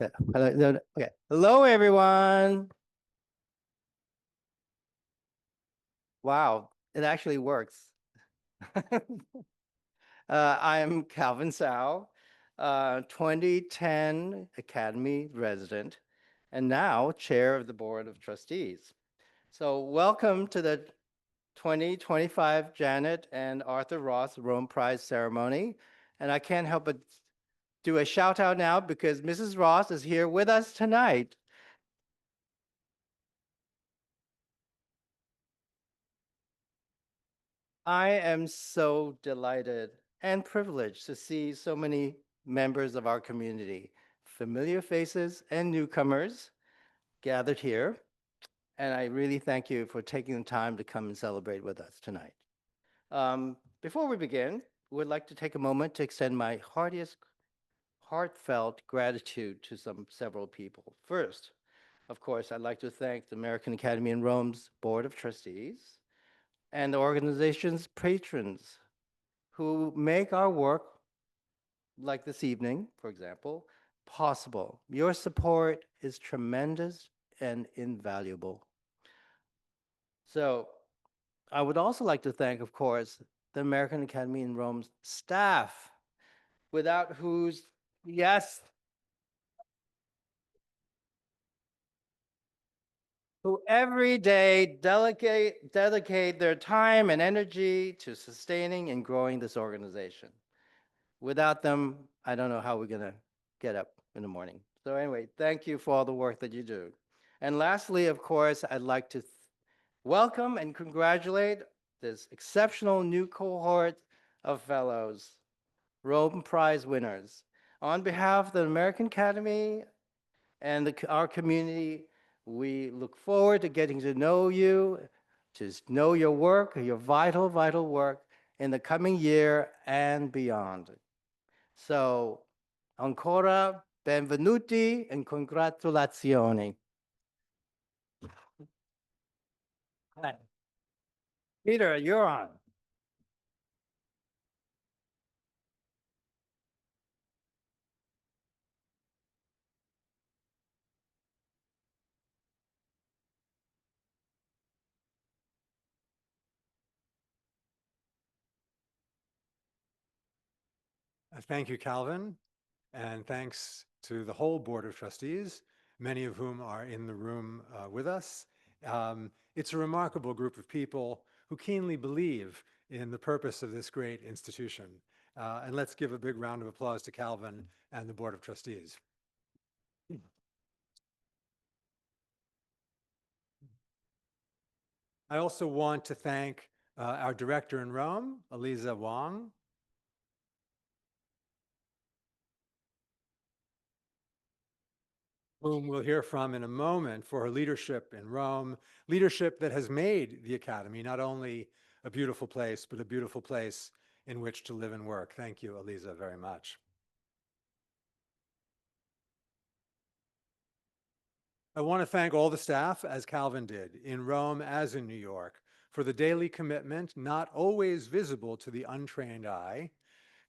Hello, okay. Hello, everyone. Wow, it actually works. I'm Calvin Tsao, 2010 Academy resident, and now chair of the Board of Trustees. So welcome to the 2025 Janet and Arthur Ross Rome Prize ceremony. And I can't help but do a shout out now because Mrs. Ross is here with us tonight. I am so delighted and privileged to see so many members of our community, familiar faces and newcomers gathered here. And I really thank you for taking the time to come and celebrate with us tonight. Before we begin, we'd like to take a moment to extend my heartfelt gratitude to several people. First, of course, I'd like to thank the American Academy in Rome's Board of Trustees and the organization's patrons who make our work, like this evening, for example, possible. Your support is tremendous and invaluable. So I would also like to thank, of course, the American Academy in Rome's staff, without whose, yes, who every day dedicate their time and energy to sustaining and growing this organization. Without them, I don't know how we're going to get up in the morning. So anyway, thank you for all the work that you do. And lastly, of course, I'd like to welcome and congratulate this exceptional new cohort of fellows, Rome Prize winners. On behalf of the American Academy and our community, we look forward to getting to know you, to know your work, your vital, vital work in the coming year and beyond. So, ancora benvenuti and congratulazioni. Hi. Peter, you're on. Thank you, Calvin, and thanks to the whole Board of Trustees, many of whom are in the room with us. It's a remarkable group of people who keenly believe in the purpose of this great institution. And let's give a big round of applause to Calvin and the Board of Trustees. I also want to thank our director in Rome, Eliza Wong, whom we'll hear from in a moment, for her leadership in Rome, leadership that has made the Academy not only a beautiful place, but a beautiful place in which to live and work. Thank you, Eliza, very much. I want to thank all the staff, as Calvin did, in Rome as in New York, for the daily commitment, not always visible to the untrained eye,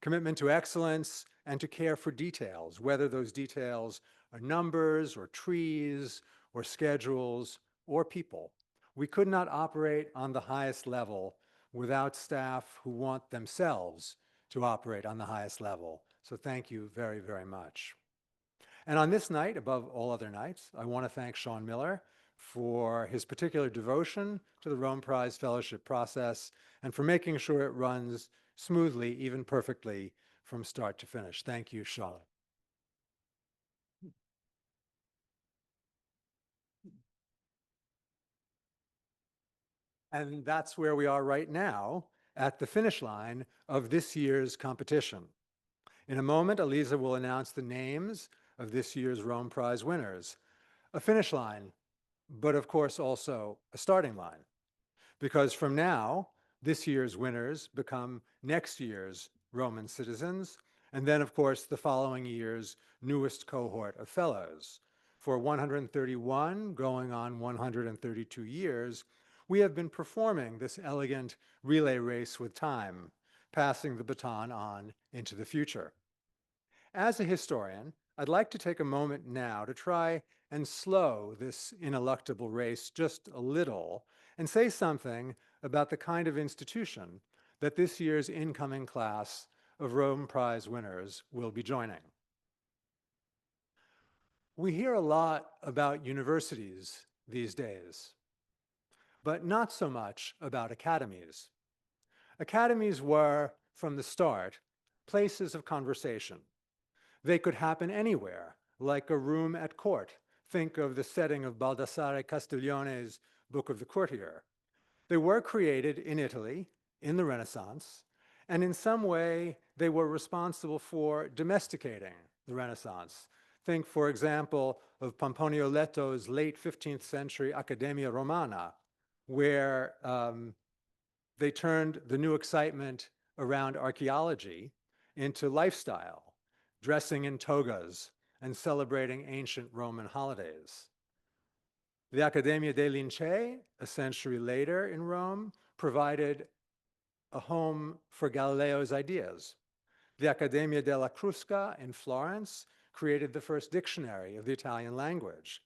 commitment to excellence and to care for details, whether those details are numbers or trees or schedules or people. We could not operate on the highest level without staff who want themselves to operate on the highest level. So thank you very, very much. And on this night, above all other nights, I want to thank Sean Miller for his particular devotion to the Rome Prize Fellowship process and for making sure it runs smoothly, even perfectly, from start to finish. Thank you, Sean. And that's where we are right now, at the finish line of this year's competition. In a moment, Eliza will announce the names of this year's Rome Prize winners. A finish line, but of course also a starting line. Because from now, this year's winners become next year's Roman citizens, and then, of course, the following year's newest cohort of fellows. For 131, going on 132 years, we have been performing this elegant relay race with time, passing the baton on into the future. As a historian, I'd like to take a moment now to try and slow this ineluctable race just a little and say something about the kind of institution that this year's incoming class of Rome Prize winners will be joining. We hear a lot about universities these days, but not so much about academies. Academies were, from the start, places of conversation. They could happen anywhere, like a room at court. Think of the setting of Baldassare Castiglione's Book of the Courtier. They were created in Italy in the Renaissance, and in some way they were responsible for domesticating the Renaissance. Think, for example, of Pomponio Leto's late 15th century Accademia Romana, where they turned the new excitement around archaeology into lifestyle, dressing in togas and celebrating ancient Roman holidays. The Accademia dei Lincei, a century later in Rome, provided a home for Galileo's ideas. The Accademia della Crusca in Florence created the first dictionary of the Italian language.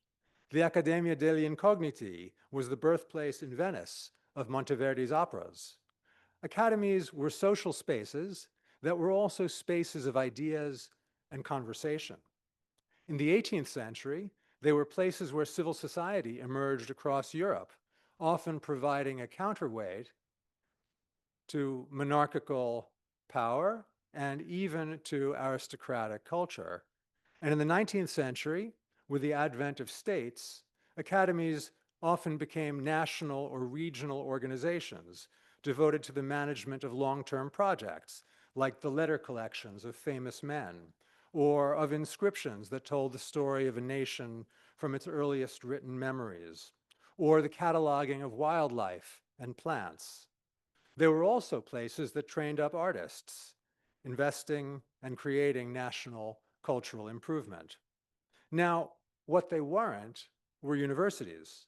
The Accademia degli Incogniti was the birthplace in Venice of Monteverdi's operas. Academies were social spaces that were also spaces of ideas and conversation. In the 18th century, they were places where civil society emerged across Europe, often providing a counterweight to monarchical power and even to aristocratic culture. And in the 19th century, with the advent of states, academies often became national or regional organizations devoted to the management of long-term projects, like the letter collections of famous men, or of inscriptions that told the story of a nation from its earliest written memories, or the cataloging of wildlife and plants. They were also places that trained up artists, investing and creating national cultural improvement. Now, what they weren't were universities.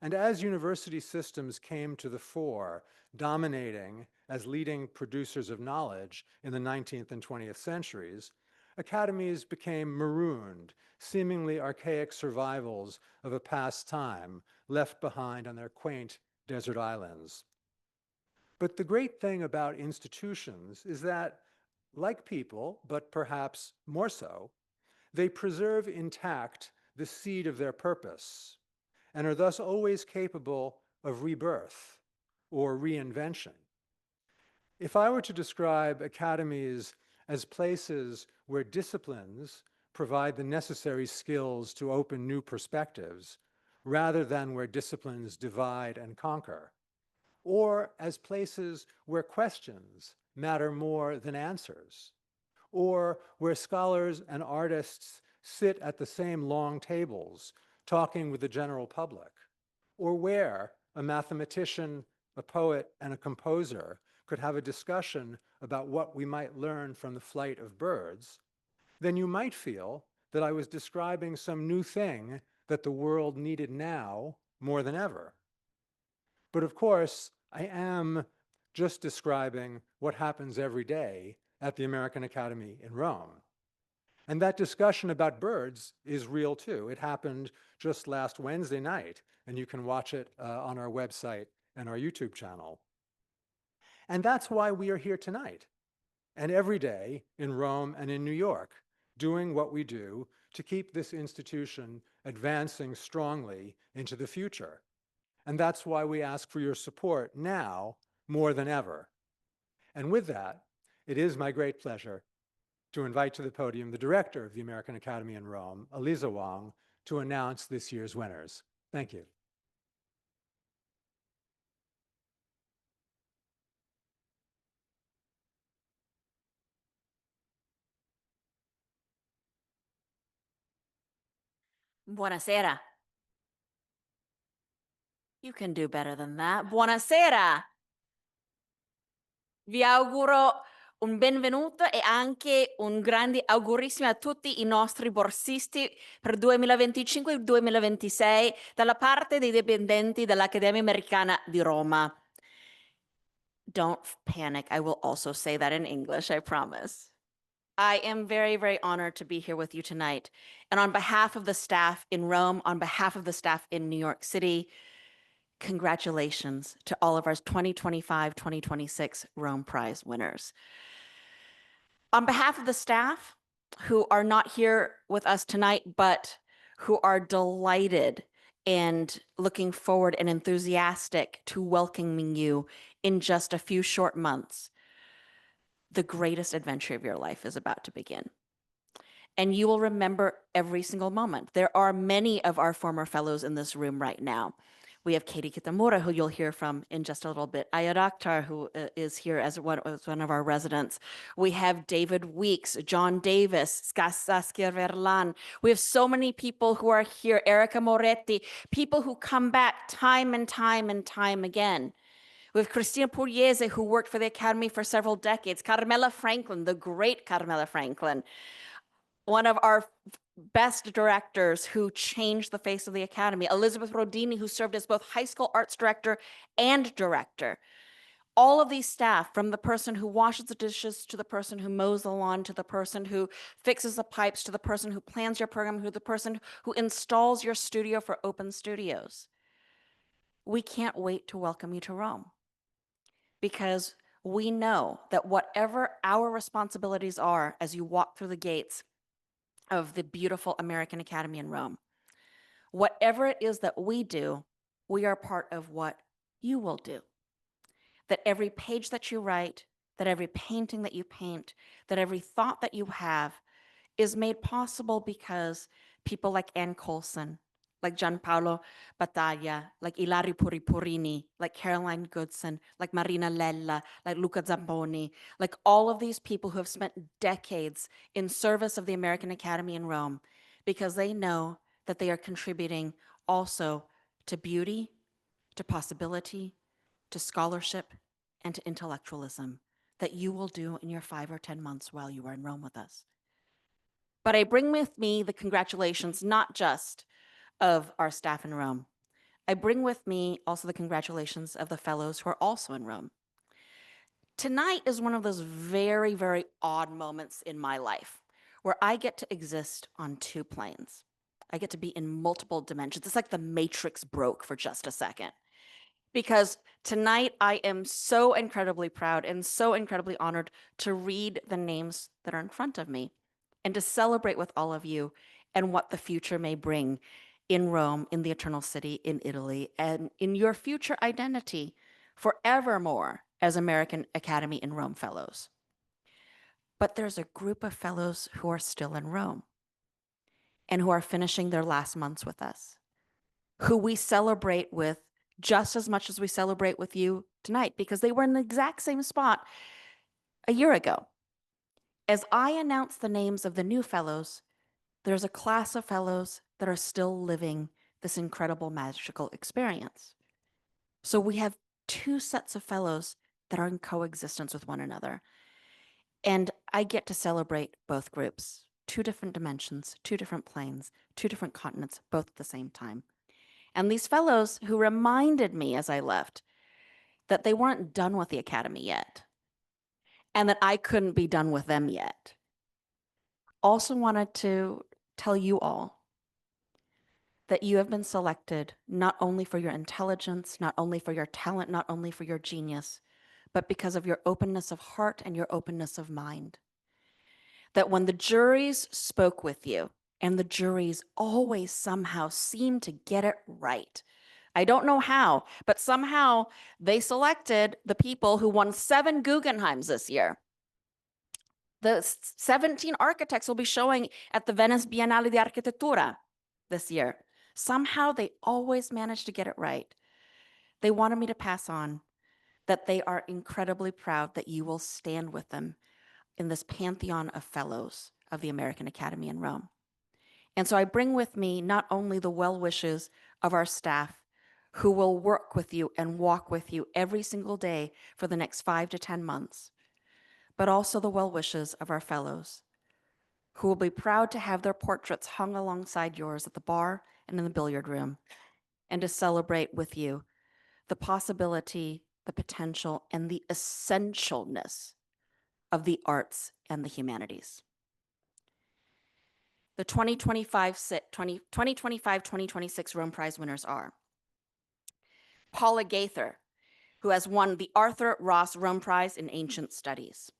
And as university systems came to the fore, dominating as leading producers of knowledge in the 19th and 20th centuries, academies became marooned, seemingly archaic survivals of a past time left behind on their quaint desert islands. But the great thing about institutions is that, like people, but perhaps more so, they preserve intact the seed of their purpose and are thus always capable of rebirth or reinvention. If I were to describe academies as places where disciplines provide the necessary skills to open new perspectives, rather than where disciplines divide and conquer, or as places where questions matter more than answers, or where scholars and artists sit at the same long tables talking with the general public, or where a mathematician, a poet, and a composer could have a discussion about what we might learn from the flight of birds, then you might feel that I was describing some new thing that the world needed now more than ever. But of course, I am just describing what happens every day at the American Academy in Rome. And that discussion about birds is real too. It happened just last Wednesday night, and you can watch it on our website and our YouTube channel. And that's why we are here tonight, and every day in Rome and in New York, doing what we do to keep this institution advancing strongly into the future. And that's why we ask for your support now more than ever. And with that, it is my great pleasure to invite to the podium the director of the American Academy in Rome, Eliza Wong, to announce this year's winners. Thank you. Buonasera. You can do better than that. Buonasera. Vi auguro un benvenuto e anche un grande augurissimo a tutti i nostri borsisti per 2025 e 2026 dalla parte dei dipendenti dell'Accademia Americana di Roma. Don't panic. I will also say that in English, I promise. I am very, very honored to be here with you tonight. And on behalf of the staff in Rome, on behalf of the staff in New York City, congratulations to all of our 2025-2026 Rome Prize winners. On behalf of the staff who are not here with us tonight, but who are delighted and looking forward and enthusiastic to welcoming you in just a few short months, the greatest adventure of your life is about to begin. And you will remember every single moment. There are many of our former fellows in this room right now. We have Katie Kitamura, who you'll hear from in just a little bit. Ayad Akhtar, who is here as one of our residents. We have David Weeks, John Davis, Saskia Verlan. We have so many people who are here, Erica Moretti, people who come back time and time and time again. We have Cristina Pugliese, who worked for the Academy for several decades. Carmela Franklin, the great Carmela Franklin, one of our best directors who changed the face of the Academy. Elizabeth Rodini, who served as both high school arts director and director. All of these staff, from the person who washes the dishes to the person who mows the lawn, to the person who fixes the pipes, to the person who plans your program, to the person who installs your studio for open studios. We can't wait to welcome you to Rome, because we know that whatever our responsibilities are as you walk through the gates of the beautiful American Academy in Rome, whatever it is that we do, we are part of what you will do. That every page that you write, that every painting that you paint, that every thought that you have is made possible because people like Ann Coulson, like Gianpaolo Battaglia, like Ilario Puripurini, like Caroline Goodson, like Marina Lella, like Luca Zamboni, like all of these people who have spent decades in service of the American Academy in Rome, because they know that they are contributing also to beauty, to possibility, to scholarship, and to intellectualism that you will do in your 5 or 10 months while you are in Rome with us. But I bring with me the congratulations, not just of our staff in Rome. I bring with me also the congratulations of the fellows who are also in Rome. Tonight is one of those very, very odd moments in my life where I get to exist on two planes. I get to be in multiple dimensions. It's like the Matrix broke for just a second. Because tonight I am so incredibly proud and so incredibly honored to read the names that are in front of me and to celebrate with all of you and what the future may bring in Rome, in the Eternal City, in Italy, and in your future identity forevermore as American Academy in Rome Fellows. But there's a group of fellows who are still in Rome and who are finishing their last months with us, who we celebrate with just as much as we celebrate with you tonight, because they were in the exact same spot a year ago. As I announce the names of the new fellows, there's a class of fellows that are still living this incredible magical experience. So we have two sets of fellows that are in coexistence with one another. And I get to celebrate both groups, two different dimensions, two different planes, two different continents, both at the same time. And these fellows who reminded me as I left that they weren't done with the Academy yet, and that I couldn't be done with them yet, also wanted to tell you all that you have been selected not only for your intelligence, not only for your talent, not only for your genius, but because of your openness of heart and your openness of mind. That when the juries spoke with you, and the juries always somehow seem to get it right. I don't know how, but somehow they selected the people who won 7 Guggenheims this year. The 17 architects will be showing at the Venice Biennale di Architettura this year. Somehow they always manage to get it right. They wanted me to pass on that they are incredibly proud that you will stand with them in this pantheon of fellows of the American Academy in Rome. And so I bring with me not only the well wishes of our staff who will work with you and walk with you every single day for the next 5 to 10 months, but also the well wishes of our fellows who will be proud to have their portraits hung alongside yours at the bar and in the billiard room, and to celebrate with you the possibility, the potential, and the essentialness of the arts and the humanities. The 2025-2026 Rome Prize winners are Paula Gaither, who has won the Arthur Ross Rome Prize in Ancient Studies.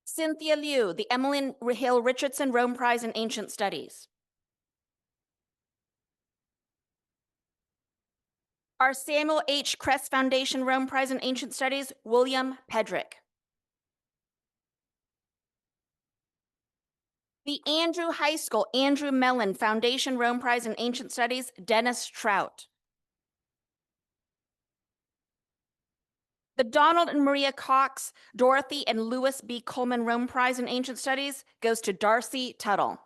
Cynthia Liu, the Emmeline Hill Richardson Rome Prize in Ancient Studies. Our Samuel H. Kress Foundation Rome Prize in Ancient Studies, William Pedrick. The Andrew High School Andrew Mellon Foundation Rome Prize in Ancient Studies, Dennis Trout. The Donald and Maria Cox, Dorothy and Louis B. Coleman Rome Prize in Ancient Studies goes to Darcy Tuttle.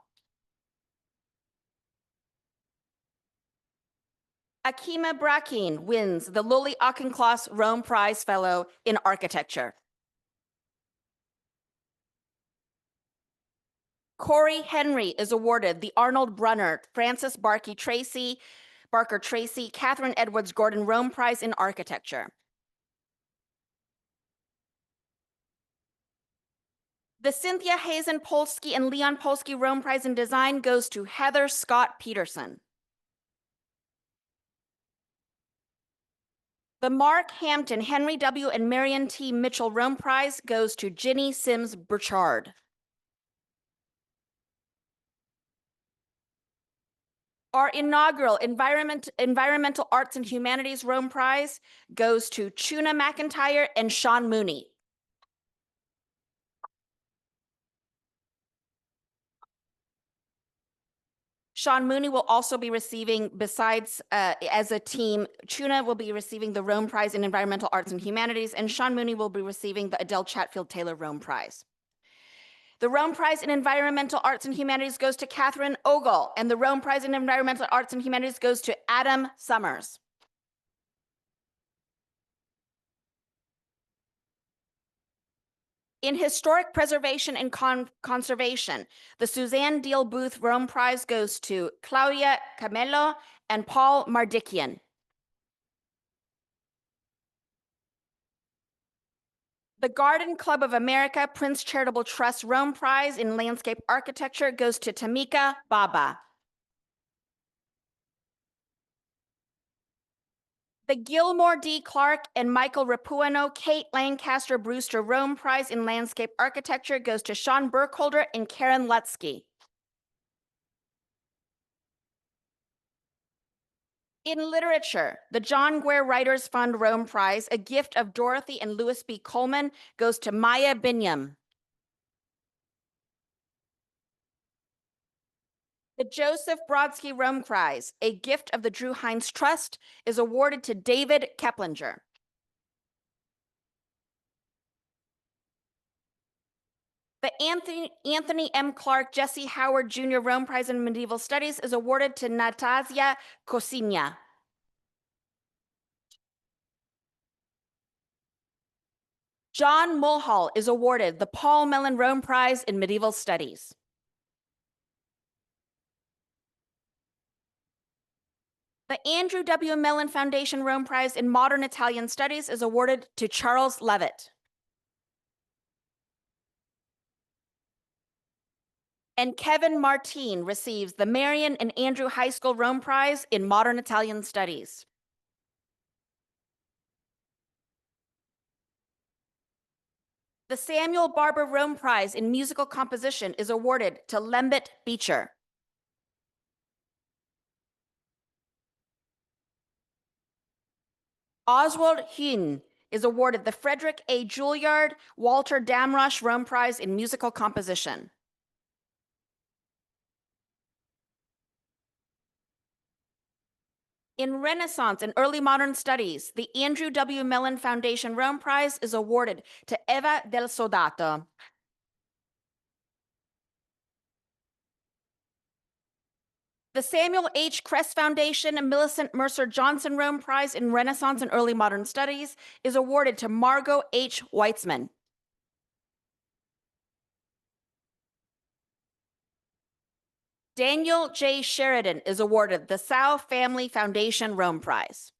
Akima Brackeen wins the Lully Auchincloss Rome Prize Fellow in Architecture. Corey Henry is awarded the Arnold Brunner, Francis Barker Tracy, Catherine Edwards Gordon Rome Prize in Architecture. The Cynthia Hazen Polsky and Leon Polsky Rome Prize in Design goes to Heather Scott Peterson. The Mark Hampton, Henry W. and Marion T. Mitchell Rome Prize goes to Ginny Sims Burchard. Our inaugural Environmental Arts and Humanities Rome Prize goes to Chuna McIntyre and Sean Mooney. Sean Mooney will also be receiving, besides as a team, Chuna will be receiving the Rome Prize in Environmental Arts and Humanities, and Sean Mooney will be receiving the Adele Chatfield Taylor Rome Prize. The Rome Prize in Environmental Arts and Humanities goes to Catherine Ogle, and the Rome Prize in Environmental Arts and Humanities goes to Adam Summers. In Historic Preservation and Conservation, the Suzanne Deal Booth Rome Prize goes to Claudia Camello and Paul Mardikian. The Garden Club of America Prince Charitable Trust Rome Prize in Landscape Architecture goes to Tamika Baba. The Gilmore D. Clark and Michael Rapuano Kate Lancaster Brewster Rome Prize in Landscape Architecture goes to Sean Burkholder and Karen Lutsky. In literature, the John Guare Writers Fund Rome Prize, a gift of Dorothy and Louis B. Coleman, goes to Maya Binyam. The Joseph Brodsky Rome Prize, a gift of the Drew Hines Trust, is awarded to David Keplinger. The Anthony M. Clark Jesse Howard Jr. Rome Prize in Medieval Studies is awarded to Natasja Kosinia. John Mulhall is awarded the Paul Mellon Rome Prize in Medieval Studies. The Andrew W. Mellon Foundation Rome Prize in Modern Italian Studies is awarded to Charles Levitt. And Kevin Martine receives the Marion and Andrew High School Rome Prize in Modern Italian Studies. The Samuel Barber Rome Prize in Musical Composition is awarded to Lembit Beecher. Oswald Hün is awarded the Frederick A. Juilliard Walter Damrosch Rome Prize in Musical Composition. In Renaissance and Early Modern Studies, the Andrew W. Mellon Foundation Rome Prize is awarded to Eva del Sodato. The Samuel H. Kress Foundation and Millicent Mercer Johnson Rome Prize in Renaissance and Early Modern Studies is awarded to Margot H. Weitzman. Daniel J. Sheridan is awarded the Sau Family Foundation Rome Prize.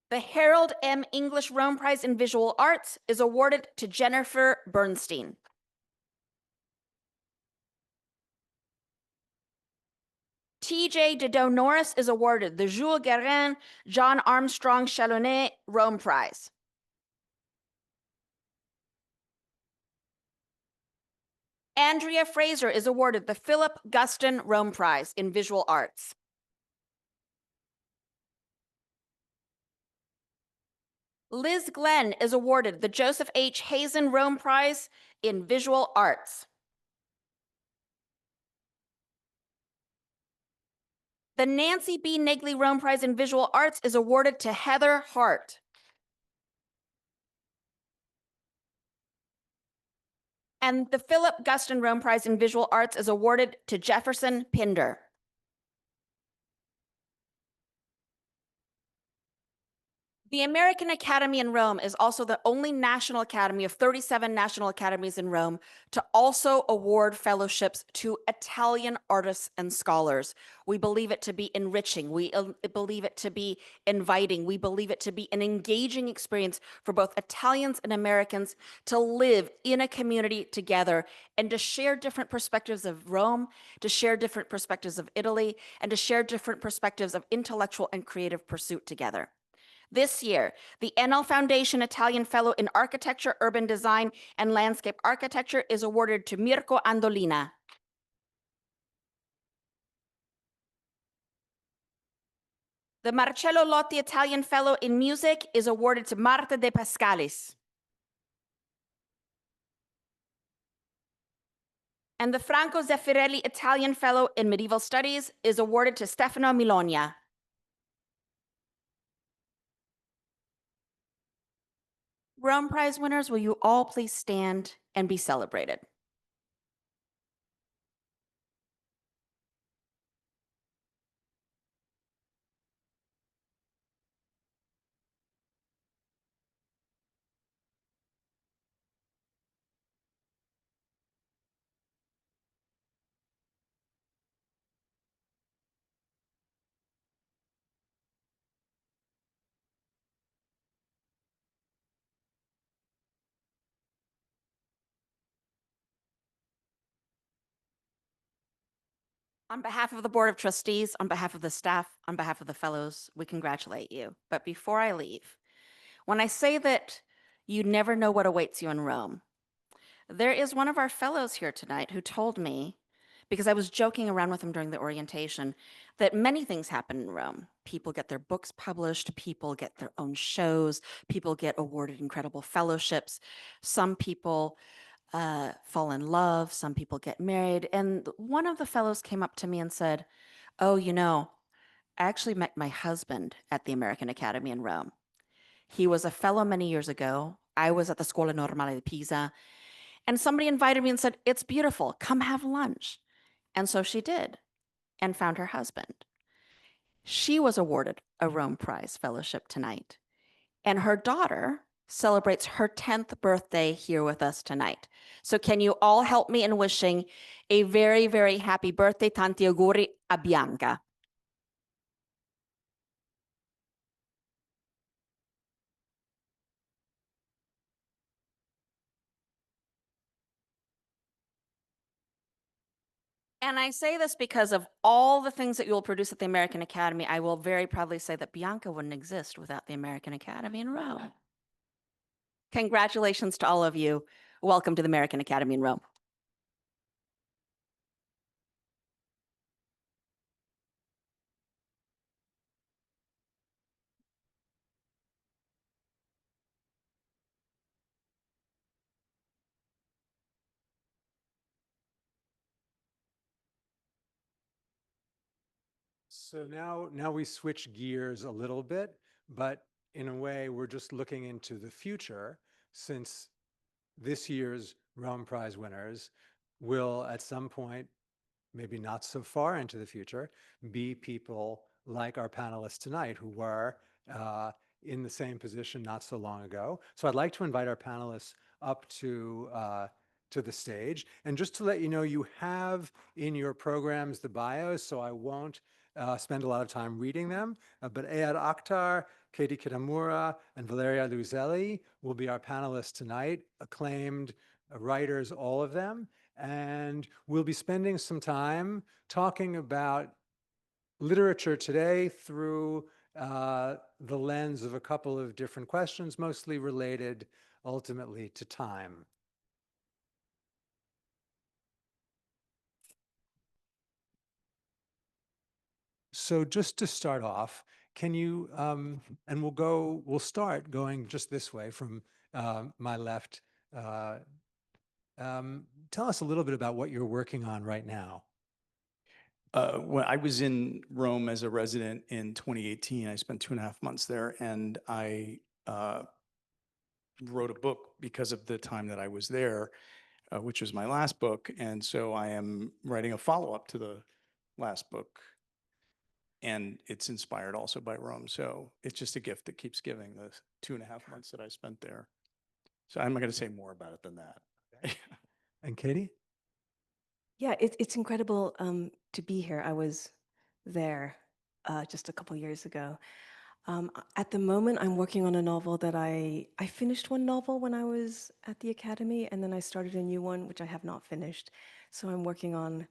The Harold M. English Rome Prize in Visual Arts is awarded to Jennifer Bernstein. T.J. Dedeaux Norris is awarded the Jules Guérin John Armstrong Chalonnet Rome Prize. Andrea Fraser is awarded the Philip Guston Rome Prize in Visual Arts. Liz Glenn is awarded the Joseph H. Hazen Rome Prize in Visual Arts. The Nancy B. Negley Rome Prize in Visual Arts is awarded to Heather Hart. And the Philip Guston Rome Prize in Visual Arts is awarded to Jefferson Pinder. The American Academy in Rome is also the only national academy of 37 national academies in Rome to also award fellowships to Italian artists and scholars. We believe it to be enriching. We believe it to be inviting. We believe it to be an engaging experience for both Italians and Americans to live in a community together and to share different perspectives of Rome, to share different perspectives of Italy, and to share different perspectives of intellectual and creative pursuit together. This year, the NL Foundation Italian Fellow in Architecture, Urban Design, and Landscape Architecture is awarded to Mirko Andolina. The Marcello Lotti Italian Fellow in Music is awarded to Marta De Pascalis. And the Franco Zeffirelli Italian Fellow in Medieval Studies is awarded to Stefano Milonia. Rome Prize winners, will you all please stand and be celebrated? On behalf of the Board of Trustees, on behalf of the staff, on behalf of the fellows, we congratulate you. But before I leave, when I say that you never know what awaits you in Rome, there is one of our fellows here tonight who told me, because I was joking around with him during the orientation, that many things happen in Rome. People get their books published, people get their own shows, people get awarded incredible fellowships. Some people fall in love, some people get married. And one of the fellows came up to me and said, "Oh, you know, I actually met my husband at the American Academy in Rome. He was a fellow many years ago. I was at the Scuola Normale di Pisa, and somebody invited me and said, 'It's beautiful, come have lunch.' And so she did and found her husband. She was awarded a Rome Prize fellowship tonight, and her daughter celebrates her 10th birthday here with us tonight. So can you all help me in wishing a very, very happy birthday, tanti auguri a Bianca. And I say this because of all the things that you will produce at the American Academy. I will very proudly say that Bianca wouldn't exist without the American Academy in Rome. Congratulations to all of you. Welcome to the American Academy in Rome. So now we switch gears a little bit, but in a way, we're just looking into the future, since this year's Rome Prize winners will at some point, maybe not so far into the future, be people like our panelists tonight who were in the same position not so long ago. So I'd like to invite our panelists up to the stage. And just to let you know, you have in your programs the bios, so I won't spend a lot of time reading them. But Ayad Akhtar Katie Kitamura and Valeria Luiselli will be our panelists tonight, acclaimed writers, all of them. And we'll be spending some time talking about literature today through the lens of a couple of different questions, mostly related ultimately to time. So just to start off, can you, and we'll start going just this way from my left. Tell us a little bit about what you're working on right now. When I was in Rome as a resident in 2018, I spent 2.5 months there, and I wrote a book because of the time that I was there, which was my last book. And so I am writing a follow-up to the last book. And it's inspired also by Rome. So it's just a gift that keeps giving, the 2.5 months that I spent there. So I'm not going to say more about it than that. And Katie? Yeah, it's incredible to be here. I was there just a couple years ago. At the moment, I'm working on a novel that I finished one novel when I was at the academy, and then I started a new one, which I have not finished. So I'm working on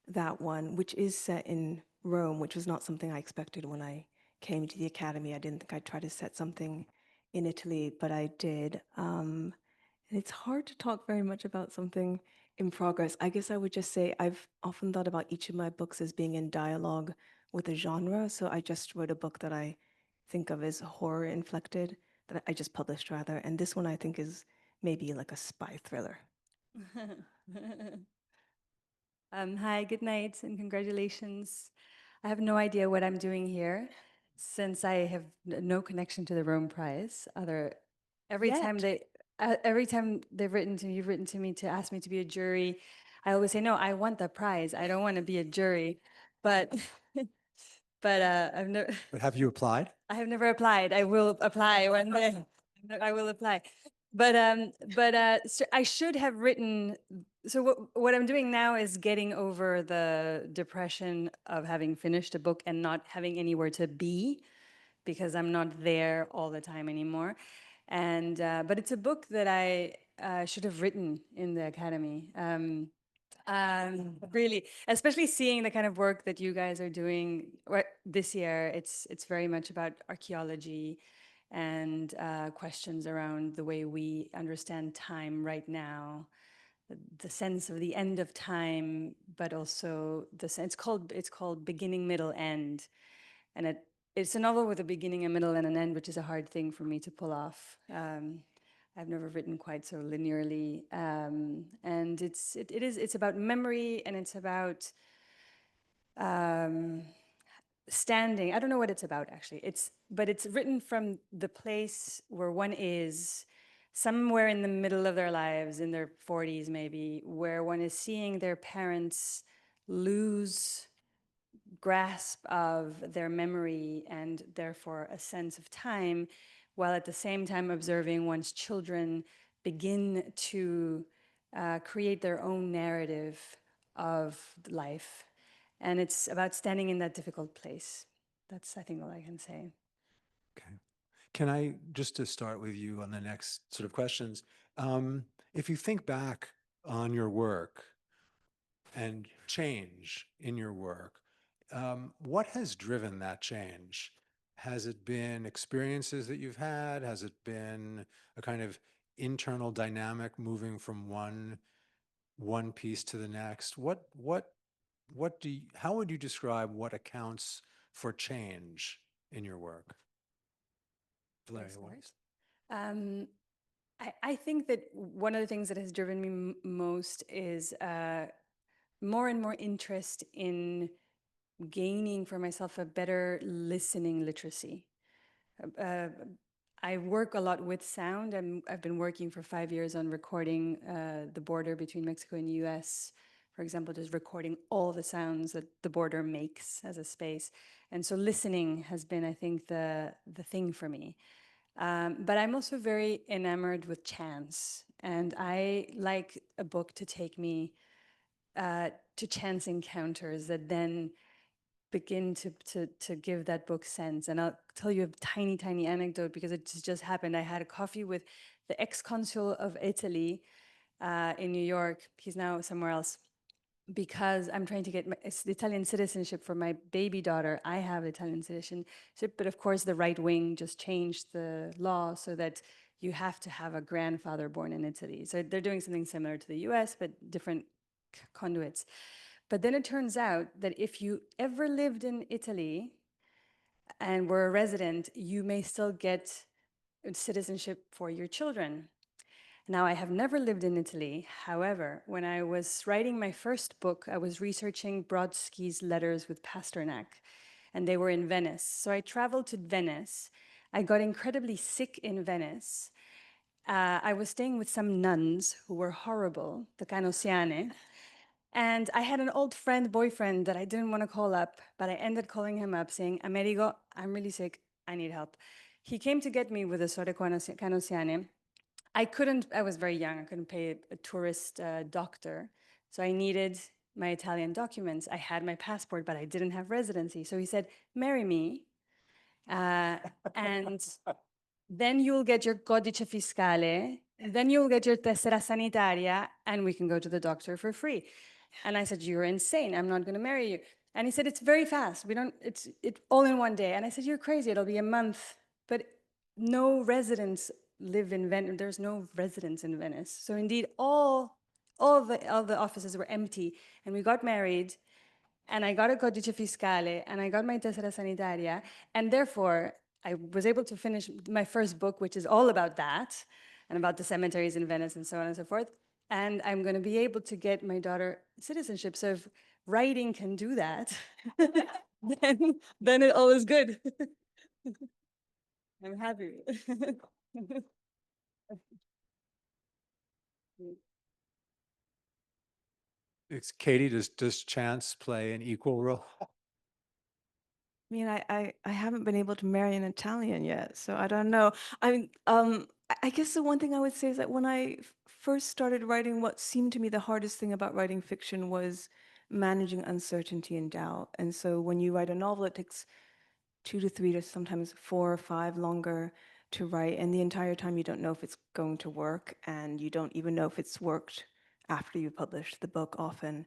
that one, which is set in Rome, which was not something I expected when I came to the academy. I didn't think I'd try to set something in Italy, but I did. And it's hard to talk very much about something in progress. I guess I would just say I've often thought about each of my books as being in dialogue with a genre. So I just wrote a book that I think of as horror inflected, that I just published rather. And this one I think is maybe like a spy thriller. Hi, good night, and congratulations. I have no idea what I'm doing here, since I have no connection to the Rome Prize. Every time they've written to me, you've written to me to ask me to be a jury, I always say, no, I want the prize. I don't want to be a jury. But I've never. But have you applied? I have never applied. I will apply one day. I will apply. So I should have written. So what I'm doing now is getting over the depression of having finished a book and not having anywhere to be, because I'm not there all the time anymore. And but it's a book that I should have written in the academy. Really, especially seeing the kind of work that you guys are doing this year. It's very much about archaeology and questions around the way we understand time right now, the sense of the end of time, but also the sense. It's called Beginning, Middle, End, and it's a novel with a beginning, a middle, and an end, which is a hard thing for me to pull off. I've never written quite so linearly, and it's about memory, and it's about standing. I don't know what it's about actually. But it's written from the place where one is, somewhere in the middle of their lives, in their 40s maybe, where one is seeing their parents lose grasp of their memory and therefore a sense of time, while at the same time observing one's children begin to create their own narrative of life. And it's about standing in that difficult place. That's, I think, all I can say. Okay. Can I, just to start with you on the next sort of questions, if you think back on your work and change in your work, what has driven that change? Has it been experiences that you've had? Has it been a kind of internal dynamic moving from one piece to the next? How would you describe what accounts for change in your work? Valeria, I think that one of the things that has driven me most is more and more interest in gaining for myself a better listening literacy. I work a lot with sound, and I've been working for 5 years on recording the border between Mexico and the US. For example, just recording all the sounds that the border makes as a space. And so listening has been, I think, the thing for me. But I'm also very enamored with chance. And I like a book to take me to chance encounters that then begin to give that book sense. And I'll tell you a tiny, tiny anecdote because it just happened. I had a coffee with the ex-consul of Italy in New York. He's now somewhere else. Because I'm trying to get the Italian citizenship for my baby daughter. I have Italian citizenship, but of course the right wing just changed the law so that you have to have a grandfather born in Italy. So they're doing something similar to the US, but different conduits. But then it turns out that if you ever lived in Italy and were a resident, you may still get citizenship for your children. Now, I have never lived in Italy. However, when I was writing my first book, I was researching Brodsky's letters with Pasternak, and they were in Venice. So I traveled to Venice. I got incredibly sick in Venice. I was staying with some nuns who were horrible, the Canosiane. And I had an old boyfriend that I didn't want to call up, but I ended calling him up saying, Amerigo, I'm really sick. I need help. He came to get me with a Sore Canosiane. I was very young, I couldn't pay a tourist doctor. So I needed my Italian documents. I had my passport, but I didn't have residency. So he said, marry me, and then you'll get your codice fiscale, then you'll get your tessera sanitaria, and we can go to the doctor for free. And I said, you're insane, I'm not gonna marry you. And he said, it's very fast, it's all in one day. And I said, you're crazy, it'll be a month. But no residents live in Venice, there's no residents in Venice. So indeed, all the offices were empty, and we got married, and I got a codice fiscale, and I got my tessera sanitaria, and therefore, I was able to finish my first book, which is all about that, and about the cemeteries in Venice, and so on and so forth. And I'm gonna be able to get my daughter citizenship. So if writing can do that, then it all is good. I'm happy. Katie, does chance play an equal role? I mean, I haven't been able to marry an Italian yet, so I don't know. I guess the one thing I would say is that when I first started writing, what seemed to me the hardest thing about writing fiction was managing uncertainty and doubt. And so when you write a novel, it takes 2 to 3 to sometimes 4 or 5 longer to write, and the entire time you don't know if it's going to work, and you don't even know if it's worked after you publish the book often.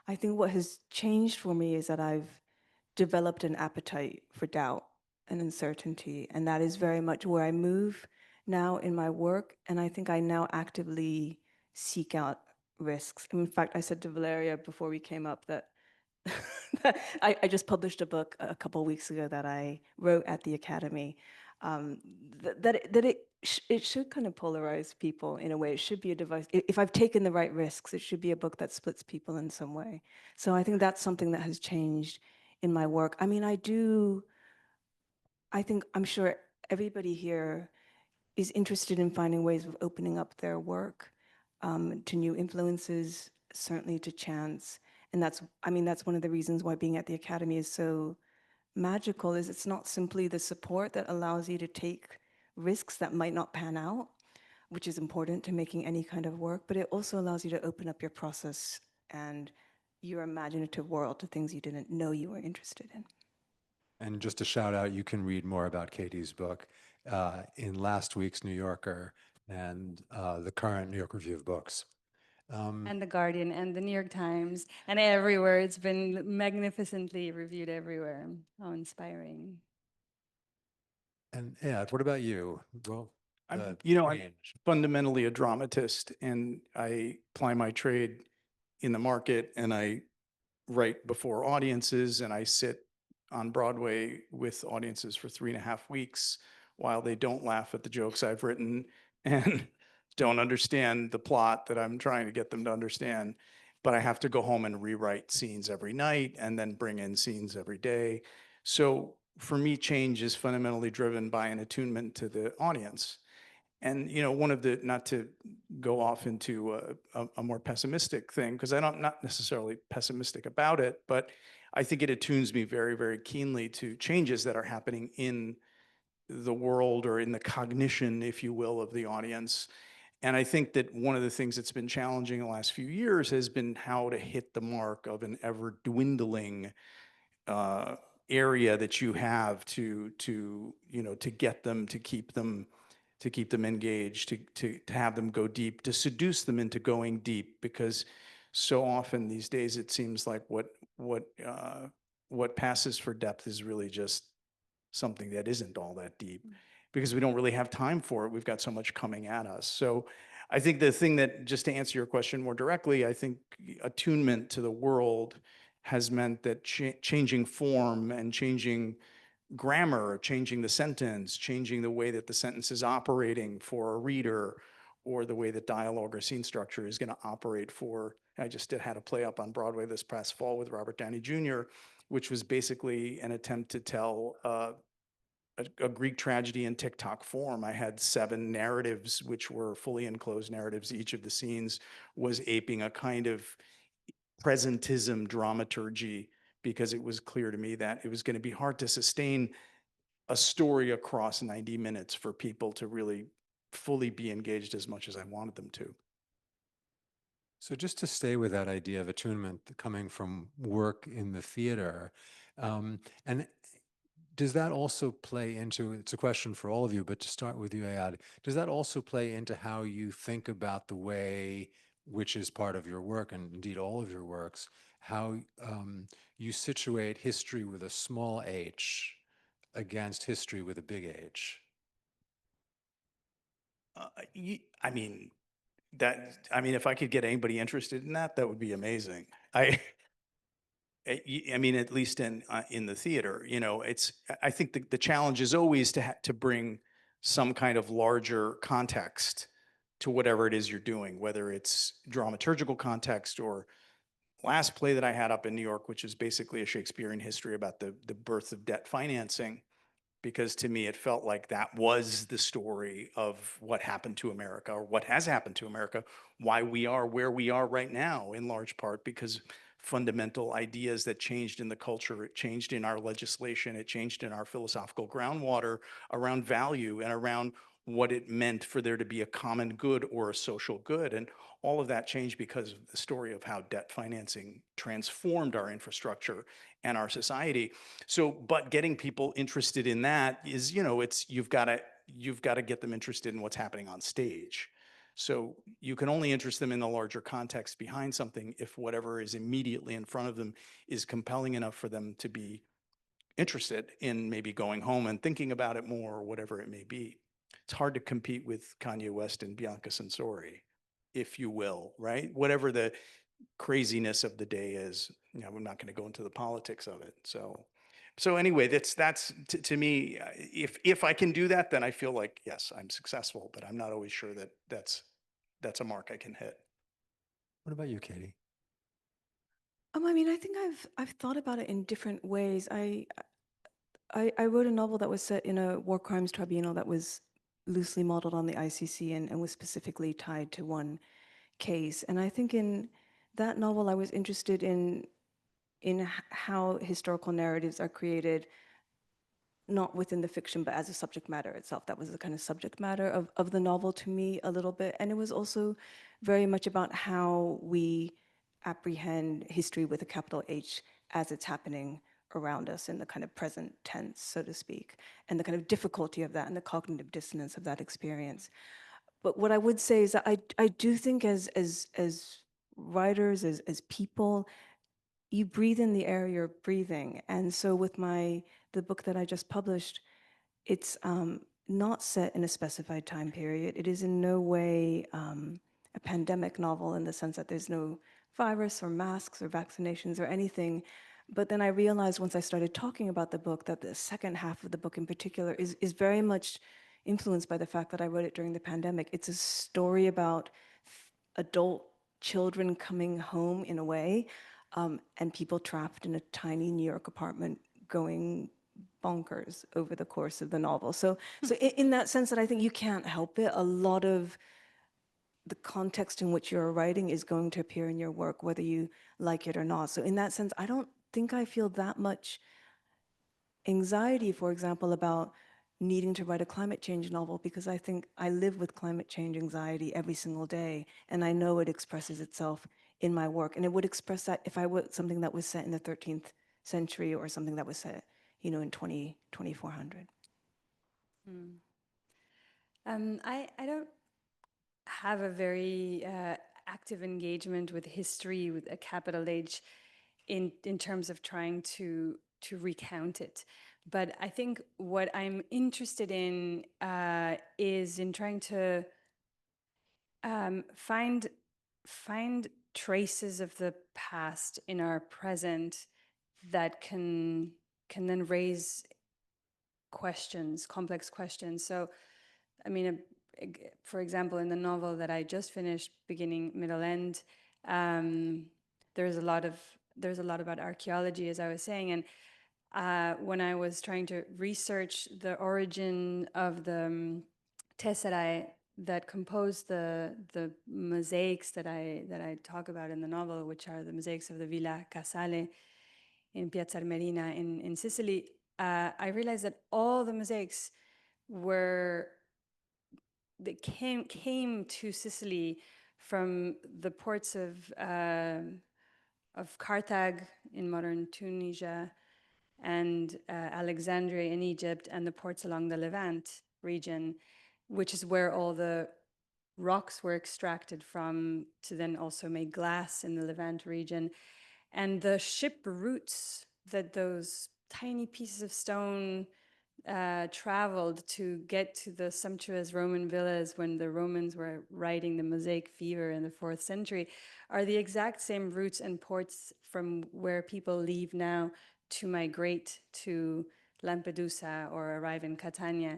I think what has changed for me is that I've developed an appetite for doubt and uncertainty, and that is very much where I move now in my work, and I think I now actively seek out risks. In fact, I said to Valeria before we came up that I just published a book a couple of weeks ago that I wrote at the Academy, it should kind of polarize people in a way. It should be a device. If I've taken the right risks, it should be a book that splits people in some way. So I think that's something that has changed in my work. I mean, I'm sure everybody here is interested in finding ways of opening up their work to new influences, certainly to chance. And that's one of the reasons why being at the Academy is so magical, is it's not simply the support that allows you to take risks that might not pan out, which is important to making any kind of work, but it also allows you to open up your process and your imaginative world to things you didn't know you were interested in. And just a shout out, you can read more about Katie's book in last week's New Yorker and the current New York Review of Books. And The Guardian and the New York Times and everywhere. It's been magnificently reviewed everywhere. How inspiring. And Ayad, what about you? Well, I'm range. fundamentally a dramatist, and I ply my trade in the market, and I write before audiences, and I sit on Broadway with audiences for 3.5 weeks while they don't laugh at the jokes I've written and don't understand the plot that I'm trying to get them to understand. But I have to go home and rewrite scenes every night and then bring in scenes every day. So for me, change is fundamentally driven by an attunement to the audience. And, one of the, not to go off into a more pessimistic thing, because I'm not necessarily pessimistic about it, but I think it attunes me very, very keenly to changes that are happening in the world or in the cognition, if you will, of the audience. And I think that one of the things that's been challenging the last few years has been how to hit the mark of an ever dwindling area that you have to you know, to get them, to keep them engaged, to have them go deep, to seduce them into going deep, because so often these days it seems like what passes for depth is really just something that isn't all that deep, because we don't really have time for it. We've got so much coming at us. So I think the thing that, just to answer your question more directly, I think attunement to the world has meant that changing form and changing grammar, changing the sentence, changing the way that the sentence is operating for a reader, or the way that dialogue or scene structure is going to operate for. I just had a play up on Broadway this past fall with Robert Downey Jr., which was basically an attempt to tell a Greek tragedy in TikTok form. I had 7 narratives, which were fully enclosed narratives. Each of the scenes was aping a kind of presentism dramaturgy, because it was clear to me that it was going to be hard to sustain a story across 90 minutes for people to really fully be engaged as much as I wanted them to. So just to stay with that idea of attunement coming from work in the theater, and does that also play into, it's a question for all of you, but to start with you, Ayad, does that also play into how you think about the way, which is part of your work and indeed all of your works, how you situate history with a small h against history with a big H? I mean, if I could get anybody interested in that, that would be amazing. I mean, at least in the theater, you know, I think the challenge is always to bring some kind of larger context to whatever it is you're doing, whether it's dramaturgical context, or last play that I had up in New York, which is basically a Shakespearean history about the birth of debt financing, because to me it felt like that was the story of what happened to America, or what has happened to America, why we are where we are right now, in large part because fundamental ideas that changed in the culture, it changed in our legislation, it changed in our philosophical groundwater around value and around what it meant for there to be a common good or a social good. And all of that changed because of the story of how debt financing transformed our infrastructure and our society. So, but getting people interested in that is, you know, you've got to get them interested in what's happening on stage. So you can only interest them in the larger context behind something if whatever is immediately in front of them is compelling enough for them to be interested in maybe going home and thinking about it more, or whatever it may be. It's hard to compete with Kanye West and Bianca Censori, if you will, right? Whatever the craziness of the day is, you know, I'm not going to go into the politics of it. So anyway, that's to me, if I can do that, then I feel like, yes, I'm successful, but I'm not always sure that that's a mark I can hit. What about you, Katie? I mean, I think I've thought about it in different ways. I wrote a novel that was set in a war crimes tribunal that was loosely modeled on the ICC and was specifically tied to one case. And I think in that novel, I was interested in how historical narratives are created, not within the fiction, but as a subject matter itself. That was the kind of subject matter of the novel to me a little bit. And it was also very much about how we apprehend history with a capital H as it's happening around us in the kind of present tense, so to speak, and the kind of difficulty of that and the cognitive dissonance of that experience. But what I would say is that I do think as writers, as people, you breathe in the air you're breathing. And so with the book that I just published, it's not set in a specified time period. It is in no way a pandemic novel in the sense that there's no virus or masks or vaccinations or anything. But then I realized once I started talking about the book that the second half of the book in particular is very much influenced by the fact that I wrote it during the pandemic. It's a story about adult children coming home in a way, and people trapped in a tiny New York apartment going bonkers over the course of the novel. So in that sense that I think you can't help it, a lot of the context in which you're writing is going to appear in your work, whether you like it or not. So in that sense, I don't think I feel that much anxiety, for example, about needing to write a climate change novel, because I think I live with climate change anxiety every single day, and I know it expresses itself in my work. And it would express that if I wrote something that was set in the 13th century or something that was set, you know, in 2400. I don't have a very active engagement with history with a capital H in terms of trying to recount it. But I think what I'm interested in is in trying to find traces of the past in our present that can then raise questions, complex questions. So, I mean, for example, in the novel that I just finished, Beginning, Middle, End, there's a lot about archaeology, as I was saying, and when I was trying to research the origin of the tesserae that compose the mosaics that I talk about in the novel, which are the mosaics of the Villa Casale in Piazza Armerina in Sicily, I realized that all the mosaics came to Sicily from the ports of Carthage in modern Tunisia and Alexandria in Egypt and the ports along the Levant region, which is where all the rocks were extracted from to then also make glass in the Levant region. And the ship routes that those tiny pieces of stone traveled to get to the sumptuous Roman villas when the Romans were riding the Mosaic fever in the 4th century are the exact same routes and ports from where people leave now to migrate to Lampedusa or arrive in Catania.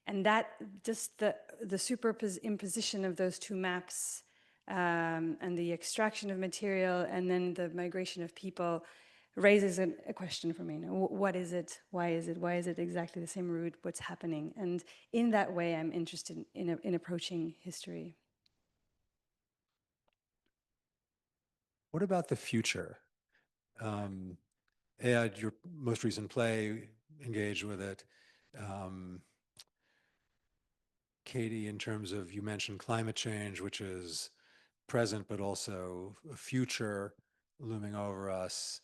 And that just the superimposition of those two maps and the extraction of material and then the migration of people raises a question for me. You know, what is it? Why is it? Why is it exactly the same route? What's happening? And in that way, I'm interested in approaching history. What about the future? Ayad, your most recent play, engaged with it. Katie, in terms of, you mentioned climate change, which is present, but also a future looming over us.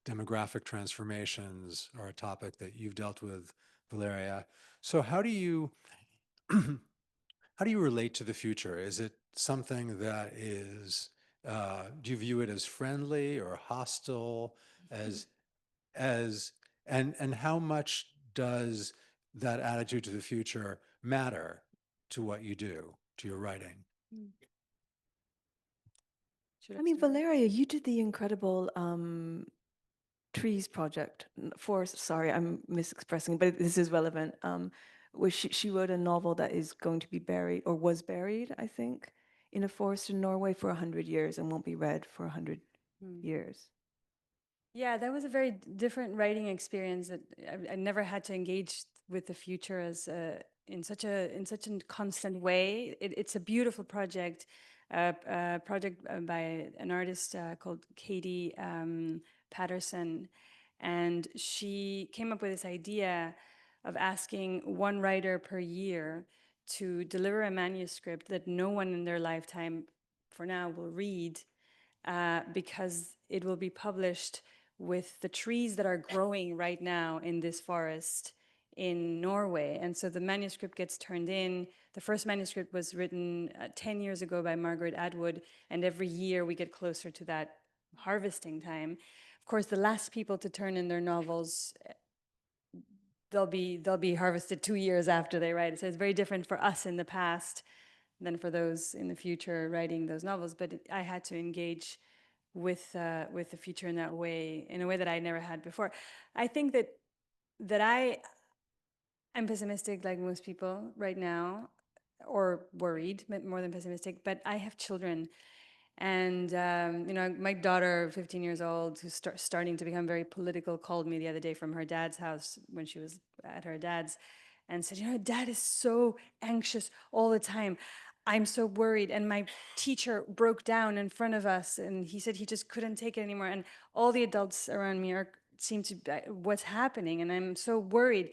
Demographic transformations are a topic that you've dealt with, Valeria. So how do you relate to the future? Is it something that is, do you view it as friendly or hostile? And how much does that attitude to the future matter to what you do, to your writing? I mean, Valeria, you did the incredible trees project, forest, sorry, I'm misexpressing, but this is relevant, where she wrote a novel that is going to be buried, or was buried, I think, in a forest in Norway for 100 years and won't be read for 100 years. Yeah, that was a very different writing experience that I never had to engage with the future as in such a constant way. It's a beautiful project, project by an artist called Katie Patterson, and she came up with this idea of asking one writer per year to deliver a manuscript that no one in their lifetime, for now, will read because it will be published with the trees that are growing right now in this forest in Norway. And so the manuscript gets turned in. The first manuscript was written 10 years ago by Margaret Atwood, and every year we get closer to that harvesting time. Of course, the last people to turn in their novels, they'll be harvested 2 years after they write it. So it's very different for us in the past than for those in the future writing those novels. But I had to engage with the future in a way that I never had before. I think that I'm pessimistic like most people right now, or worried, more than pessimistic. But I have children, and you know, my daughter, 15 years old, who's starting to become very political, called me the other day from her dad's house when she was at her dad's, and said, you know, Dad is so anxious all the time. I'm so worried. And my teacher broke down in front of us, and he said he just couldn't take it anymore. And all the adults around me seem to, what's happening? And I'm so worried.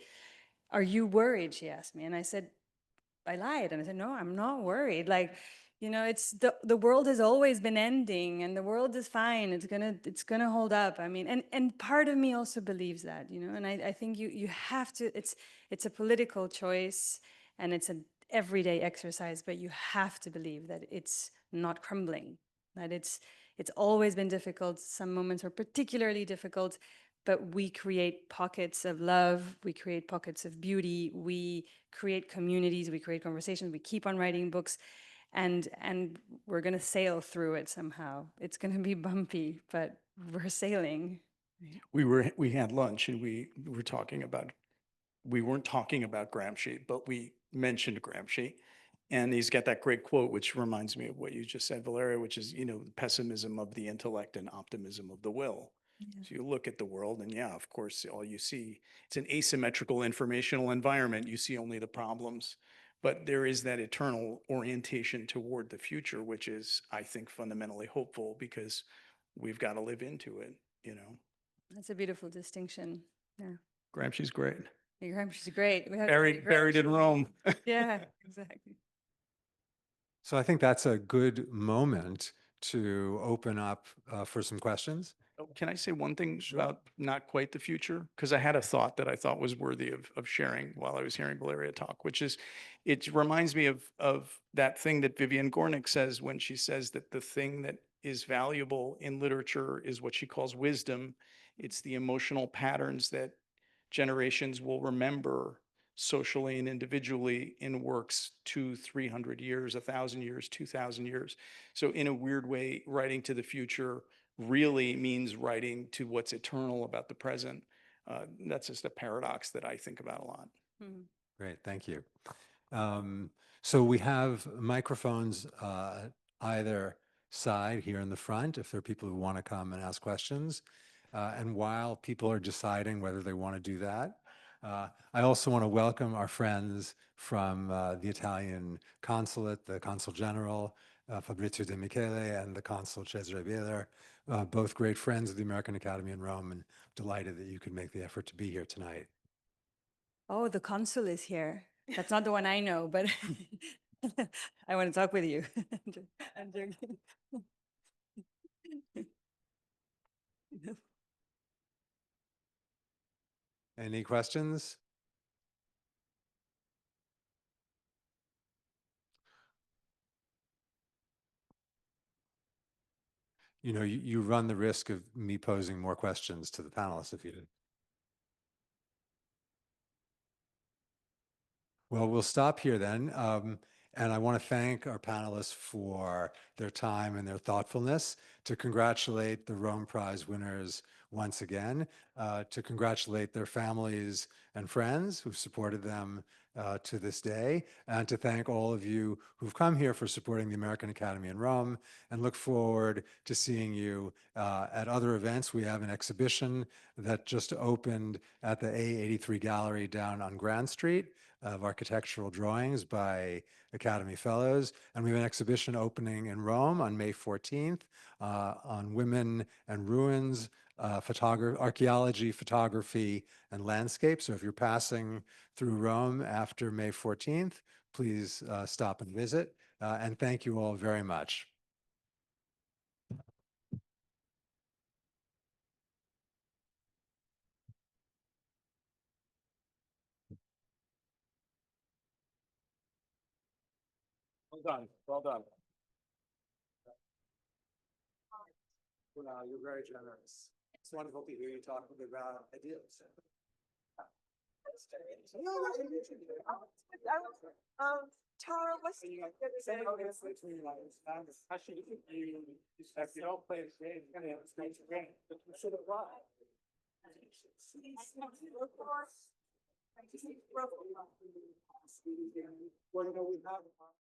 Are you worried? She asked me. And I said, I lied. And I said, no, I'm not worried. Like, You know, it's the world has always been ending, and the world is fine. It's gonna hold up. I mean, and part of me also believes that, you know, and I think you have to. It's a political choice, and it's an everyday exercise, but you have to believe that it's not crumbling. That it's always been difficult. Some moments are particularly difficult, but we create pockets of love. We create pockets of beauty. We create communities. We create conversations. We keep on writing books. And we're going to sail through it somehow. It's going to be bumpy, but we're sailing. We had lunch and we were talking about, we weren't talking about Gramsci, but we mentioned Gramsci. And he's got that great quote, which reminds me of what you just said, Valeria, which is, you know, pessimism of the intellect and optimism of the will. So you look at the world and yeah, of course, all you see, it's an asymmetrical informational environment. You see only the problems. But there is that eternal orientation toward the future, which is, I think, fundamentally hopeful because we've got to live into it, you know. That's a beautiful distinction. Yeah. Gramsci's great. Gramsci's great. We have to read Buried in Gramsci. Rome. Yeah, exactly. So I think that's a good moment to open up for some questions. Oh, can I say one thing about not quite the future? Because I had a thought that I thought was worthy of sharing while I was hearing Valeria talk, which is, it reminds me of that thing that Vivian Gornick says when she says that the thing that is valuable in literature is what she calls wisdom. It's the emotional patterns that generations will remember socially and individually in works 200-300 years, 1,000 years, 2,000 years. So in a weird way, writing to the future really means writing to what's eternal about the present. That's just a paradox that I think about a lot. Mhm. Great, thank you. So we have microphones either side here in the front if there are people who want to come and ask questions. And while people are deciding whether they want to do that, I also want to welcome our friends from the Italian consulate, the Consul General, Fabrizio De Michele, and the Consul Cesare Bieler, both great friends of the American Academy in Rome, and delighted that you could make the effort to be here tonight. Oh, the consul is here. That's not the one I know, but I want to talk with you. I'm joking. Any questions? You know, you run the risk of me posing more questions to the panelists if you did. Well, we'll stop here then. And I want to thank our panelists for their time and their thoughtfulness, to congratulate the Rome Prize winners once again, to congratulate their families and friends who've supported them to this day, and to thank all of you who've come here for supporting the American Academy in Rome, and look forward to seeing you at other events. We have an exhibition that just opened at the A83 Gallery down on Grand Street of architectural drawings by Academy Fellows. And we have an exhibition opening in Rome on May 14th on women and ruins, archaeology, photography, and landscape. So if you're passing through Rome after May 14th, please stop and visit. And thank you all very much. Well done. Well done. Well, you're very generous. It's wonderful to hear you talking about ideas. Tara, what's the Well, you know, we have